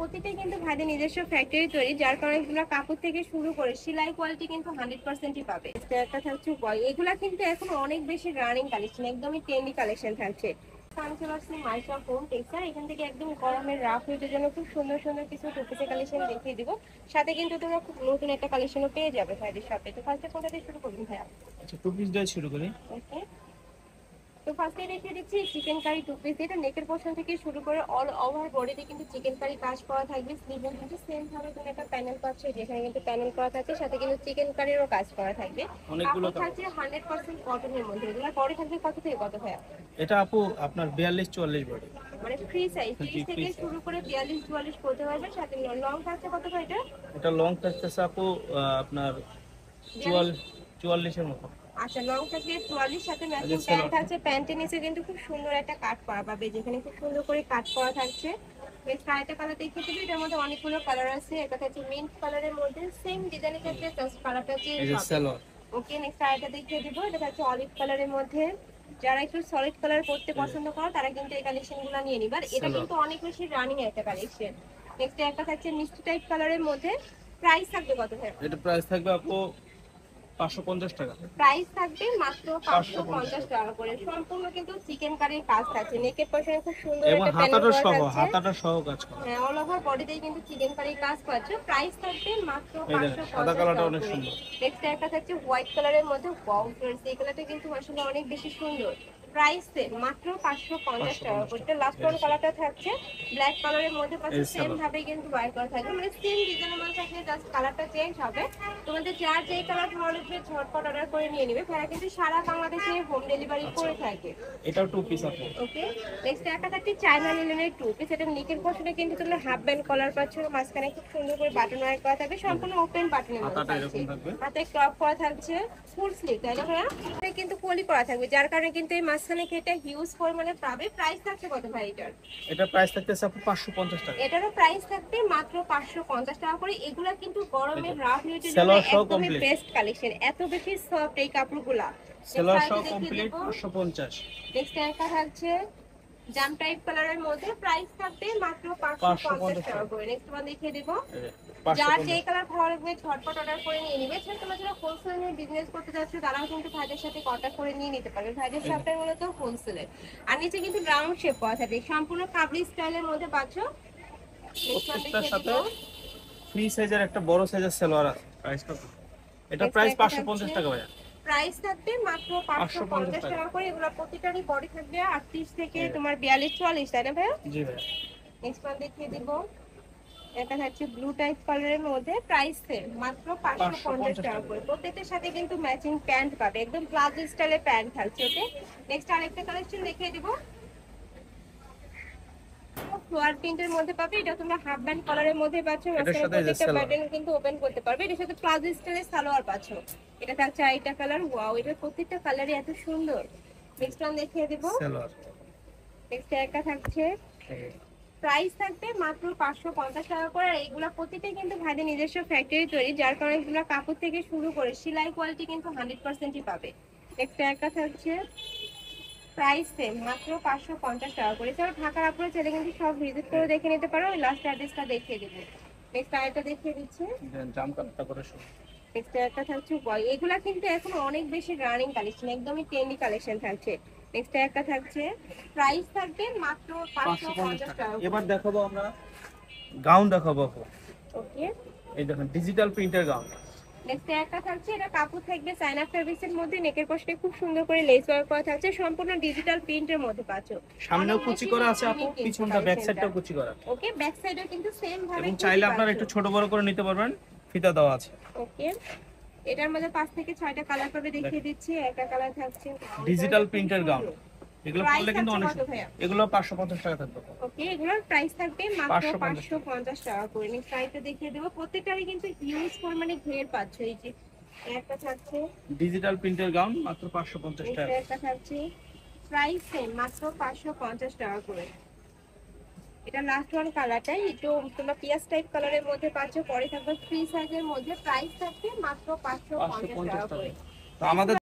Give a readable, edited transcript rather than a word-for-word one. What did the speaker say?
প্রতিটাই কিন্তু ভাইদের নিজস্ব ফ্যাক্টরি তৈরি, যার কারণে তোমরা কাপড় থেকে শুরু করে সেলাই কোয়ালিটি কিন্তু 100%ই পাবে। একটা থাকছে বয়, এগুলা কিন্তু এখন অনেক বেশি রানিং কালেকশন, একদমই ট্রেন্ডি কালেকশন থাকছে। আমি চলে আসছি মাইশা হোম টেক্সচার, এখান থেকে একদম গরমের রাফ ইউজের জন্য খুব সুন্দর সুন্দর কিছু টুপিসের কালেকশন দেখিয়ে দিব। সাথে কিন্তু তোমরা খুব নতুন একটা কালেকশনও পেয়ে যাবে ভাইদের শপে। তো ফার্স্টে কোনটা দিয়ে শুরু করবি ভাইয়া? আচ্ছা, টু পিস দিয়ে শুরু করি। ওকে, তো ফার্স্টে রেখে দিচ্ছি চিকেন কারি টু পিস। এটা নেকের পোর্শন থেকে শুরু করে অল ওভার বডিতে কিন্তু চিকেন কারি কাজ করা থাকবে। স্লিভে কিন্তু সেম ভাবে তুমি একটা প্যানেল পাচ্ছ, যেখানে কিন্তু প্যানেল করা থাকছে, সাথে কিন্তু চিকেন কারিরও কাজ করা থাকবে। অনেকগুলো কাপড় থাকছে 100% কটনের মধ্যে। এগুলো বডি থাকবে কত থেকে কত ভাইয়া? এটা আপু আপনার 42-44 বডি। মানে ফ্রি সাইজ 30 থেকে শুরু করে 42-44 করতে পারবে। সাথে লং থাকছে কত ভাই এটা? এটা লং থাকতেছে আপু আপনার 44 এর মতো। আচ্ছা, লং থাকলে 44, সাথে ম্যাচিং প্যান্ট থাকছে। প্যান্টের নিচে কিন্তু খুব সুন্দর একটা কাট করা পাবে, যেখানে খুব সুন্দর করে কাট করা থাকছে। নেক্সট আরেকটা কালার দেখতে পাচ্ছি, এটার মধ্যে অনেকগুলো কালার আছে। একটা থাকছে মিন্ট কালারের মধ্যে, সেম ডিজাইনের ক্ষেত্রে জাস্ট কালারটা চেঞ্জ হবে। ওকে, নেক্সট আরেকটা দেখিয়ে দিব, এটা থাকছে অলিভ কালারের মধ্যে। যারা একটু সলিড কালার পরতে পছন্দ করো তারা কিন্তু এই কালেকশনগুলো নিয়ে নিবা। এটা কিন্তু অনেক বেশি রানিং একটা কালেকশন। নেক্সট একটা থাকছে মিষ্টি টাইপ কালারের মধ্যে। প্রাইস থাকবে কত ভাই? এটা প্রাইস থাকবে আপু 550 টাকা। প্রাইস থাকবে মাত্র 550 টাকা করে। সম্পূর্ণ কিন্তু চিকেন কারির কাজ থাকছে, নেকের পশনে খুব সুন্দর এবং একটা প্যানেল করা থাকছে। হাতাটা সহ কাজ করা। হ্যাঁ, অল ওভার বডিতেই কিন্তু চিকেন কারির কাজ পাচ্ছ। প্রাইস থাকবে মাত্র এই যে 550 সাদা কালারটা টাকা অনেক করে। সুন্দর। নেক্সট একটা থাকছে হোয়াইট কালারের মধ্যে। ওয়াও ফ্রেন্ডস, এই কালারটা কিন্তু আসলে অনেক বেশি সুন্দর। প্রাইস মাত্র 550 টাকা করে। এটা লাস্ট ওয়ান কালারটা থাকছে ব্ল্যাক কালারের মধ্যে পাচ্ছ, সেম ভাবে কিন্তু ওয়ার করা থাকবে, মানে সেম ডিজাইনের মধ্যে থাকলে জাস্ট কালারটা চেঞ্জ হবে। তোমাদের যার যেই কালার ভালো লাগবে ঝটপট অর্ডার করে নিয়ে নেবে। তারা কিন্তু সারা বাংলাদেশে হোম ডেলিভারি করে থাকে। এটাও টু পিস আপু। ওকে, নেক্সট একটা থাকছে চায়না লিনেনের টু পিস। এটা নিকের পশনে কিন্তু তোমরা হাফ ব্যান্ড কলার পাচ্ছ, মাঝখানে খুব সুন্দর করে বাটন ওয়ার করা থাকবে, সম্পূর্ণ ওপেন বাটনের মধ্যে হাতাটা থাকছে। এরকম থাকবে। হাতে ক্রপ করা থাকছে, ফুল স্লিভ, তাই না ভাইয়া? এটা কিন্তু পলি করা থাকবে, যার কারণে কিন্তু এই মাঝখানে কেটে হিউজ পরিমাণে পাবে। প্রাইস থাকছে কত ভাই এটার? এটা প্রাইস থাকতেছে আপু 550 টাকা। এটারও প্রাইস থাকবে মাত্র 550 টাকা করে। এগুলা কিন্তু গরমের রাফ ইউজের জন্য সেলোয়ার সহ একদমই কমপ্লিট। বেস্ট কালেকশন, এত বেশি সফট এই কাপড়গুলা। সেলোয়ার সহ কমপ্লিট 550। নেক্সট একটা থাকছে জাম টাইপ কালারের মধ্যে। প্রাইস থাকবে মাত্র 550 টাকা করে। নেক্সট ওয়ান দেখিয়ে দেব, যার যে কালার ভালো লাগবে ঝটপট অর্ডার করে নিয়ে নিবে। এছাড়া তোমরা যারা হোলসেল নিয়ে বিজনেস করতে যাচ্ছ তারাও কিন্তু ভাইদের সাথে কন্ট্যাক্ট করে নিয়ে নিতে পারবে। ভাইদের শপটা মূলত হোলসেলের। আর নিচে কিন্তু রাউন্ড শেপ করা থাকে, সম্পূর্ণ কাবলি স্টাইলের মধ্যে পাচ্ছ। প্রত্যেকটার সাথে ফ্রি সাইজের একটা বড় সাইজের সেলোয়ার আছে। প্রাইস কত? এটা প্রাইস 550 টাকা ভাইয়া। প্রাইস থাকবে মাত্র 550 টাকা করে। এগুলো প্রতিটারই বডি থাকবে 38 থেকে তোমার 42-44, তাই না ভাইয়া? জি ভাইয়া। নেক্সট ওয়ান দেখিয়ে দিব, এটা হচ্ছে ব্লু টাইপ কালারের মধ্যে। প্রাইস মাত্র 550 টাকা করে। প্রত্যেকটার সাথে কিন্তু ম্যাচিং প্যান্ট পাবে, একদম প্লাজো স্টাইলের প্যান্ট থাকছে। ওকে, নেক্সট আরেকটা কালেকশন দেখিয়ে দিব, ফ্লোয়ার প্রিন্টের মধ্যে পাবে। এটা তোমরা হাফ ব্যান্ড কালারের মধ্যে পাচ্ছ, মাঝখানে প্রত্যেকটা বাটন কিন্তু ওপেন করতে পারবে। এটার সাথে প্লাজো স্টাইলের সালোয়ার পাচ্ছ। এটা থাকছে আইটা কালার। ওয়াও, এটা প্রত্যেকটা কালারই এত সুন্দর। নেক্সট ওয়ান দেখিয়ে দিব, সেলোয়ার। নেক্সট একটা থাকছে, প্রাইস থাকবে মাত্র 550 টাকা করে। আর এগুলা প্রতিটাই কিন্তু ভাইদের নিজস্ব ফ্যাক্টরি তৈরি, যার কারণে তোমরা কাপড় থেকে শুরু করে সেলাই কোয়ালিটি কিন্তু 100%ই পাবে। নেক্সট একটা থাকছে, প্রাইস মাত্র 550 টাকা করে। এছাড়া ঢাকার আপুরে ছেলে কিন্তু সব ভিজিট করে দেখে নিতে পারো। ওই লাস্ট অ্যাড্রেসটা দেখিয়ে দেবো। নেক্সট আরেকটা দেখিয়ে দিচ্ছি, জাম কাটটা করে শুরু। নেক্সট একটা থাকছে বয়। এগুলা কিন্তু এখন অনেক বেশি রানিং কালেকশন, একদমই ট্রেন্ডি কালেকশন থাকছে। নেক্সট একটা থাকছে, প্রাইস থাকবে মাত্র 550 টাকা। এবার দেখাবো আমরা গাউন দেখাবো আপু। ওকে, এই দেখেন ডিজিটাল প্রিন্টের গাউন। নেক্সট একটা থাকছে, এটা কাপড় থাকবে চায়না ফেব্রিক্সের মধ্যে। নেকের পশে খুব সুন্দর করে লেস ওয়ার্ক করা থাকছে, সম্পূর্ণ ডিজিটাল প্রিন্টের মধ্যে পাচ্ছো। সামনেও কুচি করা আছে আপু, পিছনটা ব্যাক সাইডটাও কুচি করা। ওকে, ব্যাক সাইডেও কিন্তু সেম ভাবে এবং চাইলে আপনারা একটু ছোট বড় করে নিতে পারবেন, ফিতা দেওয়া আছে। ওকে, এটার মধ্যে 5 থেকে 6টা কালার পাবে, দেখিয়ে দিচ্ছি। একটা কালার থাকছে ডিজিটাল প্রিন্টের গাউন। এগুলো পরলে কিন্তু অনেক এগুলো 550 টাকা থাকবে। ওকে, এগুলোর প্রাইস থাকবে মাত্র 550 টাকা করে। নেক্সট আইটা দেখিয়ে দেব, প্রত্যেকটারই কিন্তু হিউজ পরিমাণে ঘের পাচ্ছ। এই যে একটা থাকছে ডিজিটাল প্রিন্টের গাউন মাত্র 550 টাকা। একটা থাকছে, প্রাইস মাত্র 550 টাকা করে। এটা লাস্ট ওয়ান কালারটাই একটু তোমরা পিয়াজ টাইপ কালারের মধ্যে পাচ্ছ। পরে থাকবে ফ্রি সাইজের মধ্যে। প্রাইস থাকবে মাত্র 550 টাকা করে। তো আমাদের